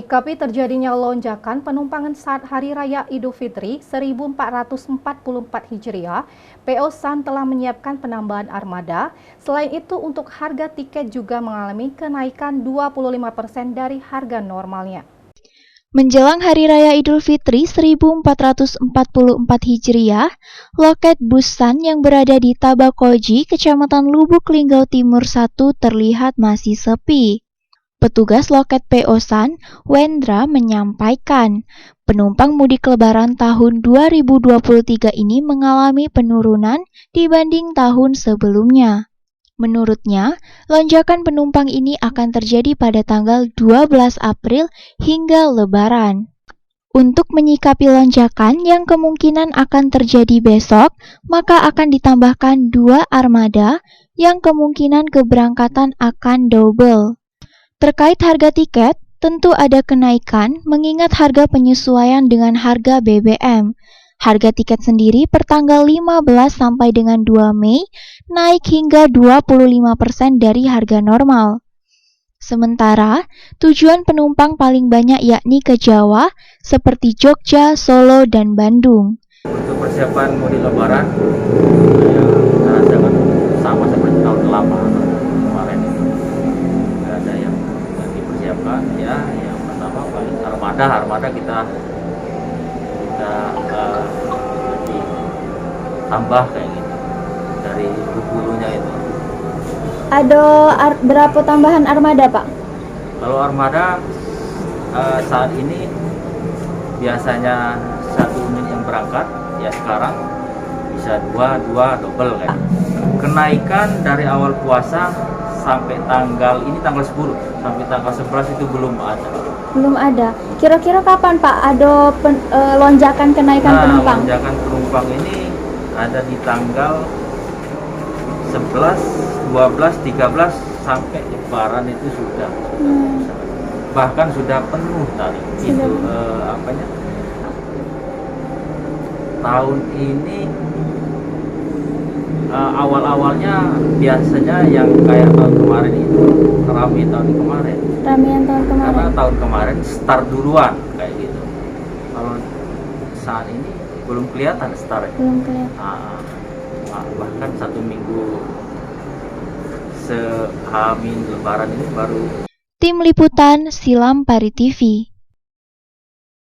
Menyikapi terjadinya lonjakan penumpangan saat Hari Raya Idul Fitri 1444 Hijriah, PO San telah menyiapkan penambahan armada. Selain itu, untuk harga tiket juga mengalami kenaikan 25% dari harga normalnya. Menjelang Hari Raya Idul Fitri 1444 Hijriah, loket bus San yang berada di Tabakoji, Kecamatan Lubuk Linggau Timur 1 terlihat masih sepi. Petugas loket PO San, Wendra, menyampaikan, penumpang mudik lebaran tahun 2023 ini mengalami penurunan dibanding tahun sebelumnya. Menurutnya, lonjakan penumpang ini akan terjadi pada tanggal 12 April hingga Lebaran. Untuk menyikapi lonjakan yang kemungkinan akan terjadi besok, maka akan ditambahkan 2 armada yang kemungkinan keberangkatan akan double. Terkait harga tiket, tentu ada kenaikan mengingat harga penyesuaian dengan harga BBM. Harga tiket sendiri per tanggal 15 sampai dengan 2 Mei naik hingga 25% dari harga normal. Sementara, tujuan penumpang paling banyak yakni ke Jawa, seperti Jogja, Solo, dan Bandung. Untuk persiapan mudik lebaran, saya rasakan sama seperti tahun lama kemarin. Nggak ada yang dipersiapkan, ya. Yang pertama paling armada kita tambah kayak gitu dari hulunya itu. Ada berapa tambahan armada, Pak? Kalau armada saat ini biasanya 1 unit yang berangkat, ya sekarang bisa dua double kan. Kenaikan dari awal puasa sampai tanggal 10 sampai tanggal 11 itu belum ada. Belum ada. Kira-kira kapan, Pak, ada lonjakan kenaikan penumpang? Lonjakan penumpang ini ada di tanggal 11, 12, 13 sampai Lebaran itu sudah. Bahkan sudah penuh tadi. Itu tahun ini awal-awalnya biasanya yang kayak tahun kemarin itu ramai tahun kemarin. Ramean tahun kemarin. Karena tahun kemarin start duluan kayak gitu. Kalau saat ini belum kelihatan start. Belum kelihatan. Bahkan 1 minggu sehamin Lebaran ini baru. Tim Liputan Silam Pari TV.